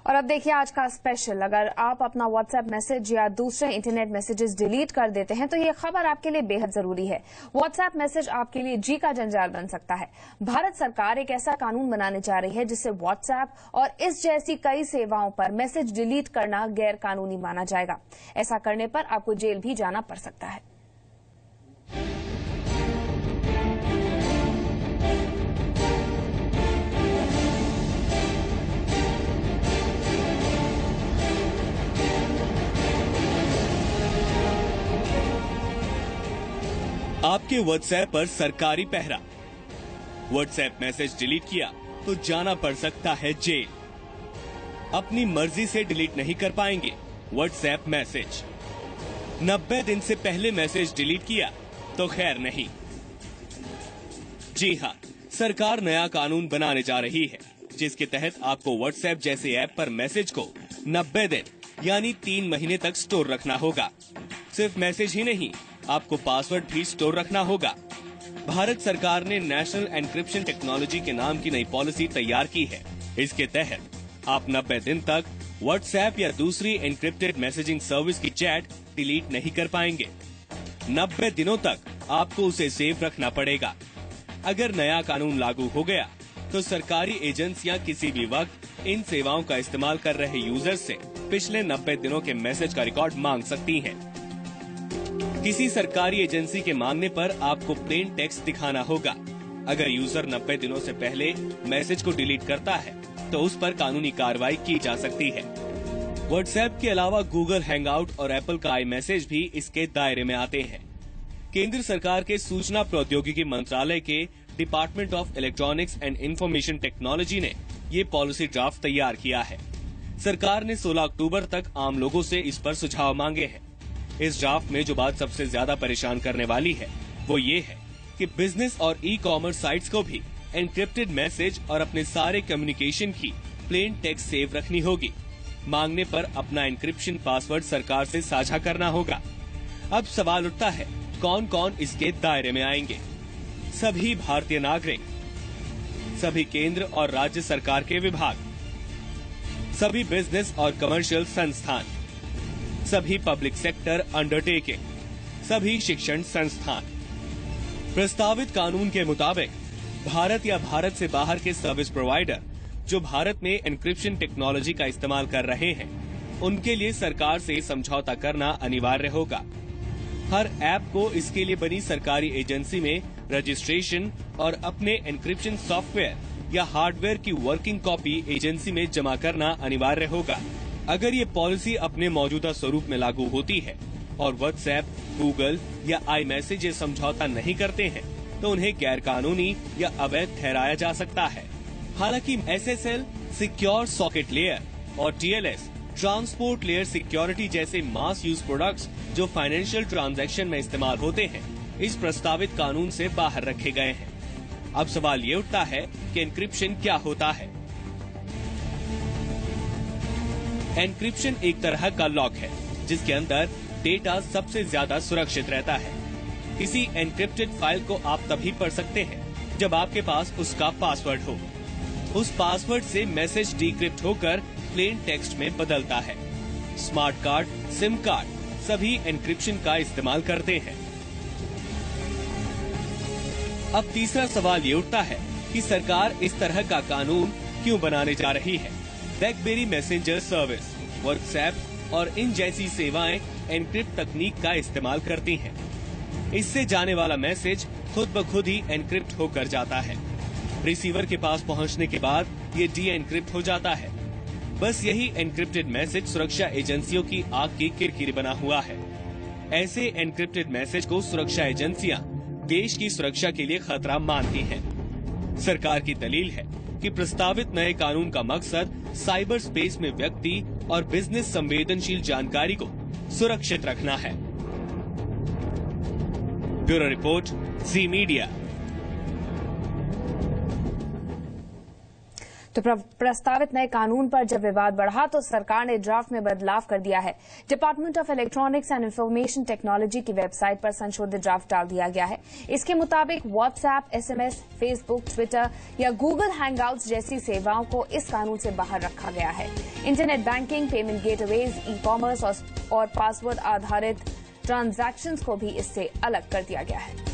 और अब देखिए आज का स्पेशल। अगर आप अपना व्हाट्सएप मैसेज या दूसरे इंटरनेट मैसेजेस डिलीट कर देते हैं तो ये खबर आपके लिए बेहद जरूरी है। व्हाट्सएप मैसेज आपके लिए जी का जंजाल बन सकता है। भारत सरकार एक ऐसा कानून बनाने जा रही है जिससे व्हाट्सएप और इस जैसी कई सेवाओं पर मैसेज डिलीट करना गैर कानूनी माना जाएगा। ऐसा करने पर आपको जेल भी जाना पड़ सकता है। आपके व्हाट्सएप पर सरकारी पहरा। व्हाट्सएप मैसेज डिलीट किया तो जाना पड़ सकता है जेल। अपनी मर्जी से डिलीट नहीं कर पाएंगे व्हाट्सएप मैसेज। 90 दिन से पहले मैसेज डिलीट किया तो खैर नहीं। जी हां, सरकार नया कानून बनाने जा रही है जिसके तहत आपको व्हाट्सएप जैसे ऐप पर मैसेज को 90 दिन यानी 3 महीने तक स्टोर रखना होगा। सिर्फ मैसेज ही नहीं, आपको पासवर्ड भी स्टोर रखना होगा। भारत सरकार ने नेशनल एन्क्रिप्शन टेक्नोलॉजी के नाम की नई पॉलिसी तैयार की है। इसके तहत आप 90 दिन तक व्हाट्सएप या दूसरी एन्क्रिप्टेड मैसेजिंग सर्विस की चैट डिलीट नहीं कर पाएंगे। 90 दिनों तक आपको उसे सेव रखना पड़ेगा। अगर नया कानून लागू हो गया तो सरकारी एजेंसियां किसी भी वक्त इन सेवाओं का इस्तेमाल कर रहे यूजर से पिछले 90 दिनों के मैसेज का रिकॉर्ड मांग सकती हैं। किसी सरकारी एजेंसी के मांगने पर आपको प्लेन टेक्स्ट दिखाना होगा। अगर यूजर 90 दिनों से पहले मैसेज को डिलीट करता है तो उस पर कानूनी कार्रवाई की जा सकती है। व्हाट्सएप के अलावा गूगल हैंगआउट और एप्पल का आई मैसेज भी इसके दायरे में आते हैं। केंद्र सरकार के सूचना प्रौद्योगिकी मंत्रालय के department of electronics and information technology ने ये पॉलिसी ड्राफ्ट तैयार किया है। सरकार ने 16 अक्टूबर तक आम लोगों से इस पर सुझाव मांगे हैं। इस ड्राफ्ट में जो बात सबसे ज्यादा परेशान करने वाली है वो ये है कि बिजनेस और ई कॉमर्स साइट्स को भी एन्क्रिप्टेड मैसेज और अपने सारे कम्युनिकेशन की प्लेन टेक्स्ट सेव रखनी होगी। मांगने पर अपना एन्क्रिप्शन पासवर्ड सरकार से साझा करना होगा। अब सवाल उठता है, कौन कौन इसके दायरे में आएंगे? सभी भारतीय नागरिक, सभी केंद्र और राज्य सरकार के विभाग, सभी बिजनेस और कमर्शियल संस्थान, सभी पब्लिक सेक्टर अंडरटेकिंग, सभी शिक्षण संस्थान। प्रस्तावित कानून के मुताबिक भारत या भारत से बाहर के सर्विस प्रोवाइडर जो भारत में एन्क्रिप्शन टेक्नोलॉजी का इस्तेमाल कर रहे हैं, उनके लिए सरकार से समझौता करना अनिवार्य होगा। हर ऐप को इसके लिए बनी सरकारी एजेंसी में रजिस्ट्रेशन और अपने एन्क्रिप्शन सॉफ्टवेयर या हार्डवेयर की वर्किंग कॉपी एजेंसी में जमा करना अनिवार्य होगा। अगर ये पॉलिसी अपने मौजूदा स्वरूप में लागू होती है और व्हाट्सएप, गूगल या आई मैसेज ये समझौता नहीं करते हैं तो उन्हें गैर कानूनी या अवैध ठहराया जा सकता है। हालांकि SSL, सिक्योर सॉकेट लेयर और TLS, ट्रांसपोर्ट लेयर सिक्योरिटी जैसे मास यूज प्रोडक्ट्स जो फाइनेंशियल ट्रांजैक्शन में इस्तेमाल होते हैं, इस प्रस्तावित कानून से बाहर रखे गए हैं। अब सवाल ये उठता है कि एन्क्रिप्शन क्या होता है? एन्क्रिप्शन एक तरह का लॉक है जिसके अंदर डेटा सबसे ज्यादा सुरक्षित रहता है। किसी एन्क्रिप्टेड फाइल को आप तभी पढ़ सकते हैं जब आपके पास उसका पासवर्ड हो। उस पासवर्ड से मैसेज डिक्रिप्ट होकर प्लेन टेक्स्ट में बदलता है। स्मार्ट कार्ड, सिम कार्ड सभी एन्क्रिप्शन का इस्तेमाल करते हैं। अब तीसरा सवाल ये उठता है कि सरकार इस तरह का कानून क्यों बनाने जा रही है? ब्लैकबेरी मैसेंजर सर्विस, व्हाट्सएप और इन जैसी सेवाएं एन्क्रिप्ट तकनीक का इस्तेमाल करती हैं। इससे जाने वाला मैसेज खुद ब खुद ही एन्क्रिप्ट होकर जाता है। रिसीवर के पास पहुंचने के बाद ये डी एन्क्रिप्ट हो जाता है। बस यही एन्क्रिप्टेड मैसेज सुरक्षा एजेंसियों की आग की किरकिरी बना हुआ है। ऐसे एन्क्रिप्टेड मैसेज को सुरक्षा एजेंसियां देश की सुरक्षा के लिए खतरा मानती हैं। सरकार की दलील है कि प्रस्तावित नए कानून का मकसद साइबर स्पेस में व्यक्ति और बिजनेस संवेदनशील जानकारी को सुरक्षित रखना है। ब्यूरो रिपोर्ट, जी मीडिया। तो प्रस्तावित नए कानून पर जब विवाद बढ़ा तो सरकार ने ड्राफ्ट में बदलाव कर दिया है। Department of electronics and information technology की वेबसाइट पर संशोधित ड्राफ्ट डाल दिया गया है। इसके मुताबिक व्हाट्सएप, एसएमएस, फेसबुक, ट्विटर या गूगल हैंगआउट्स जैसी सेवाओं को इस कानून से बाहर रखा गया है। Internet banking, payment gateways, e commerce और पासवर्ड आधारित ट्रांजैक्शंस को भी इससे अलग कर दिया गया है।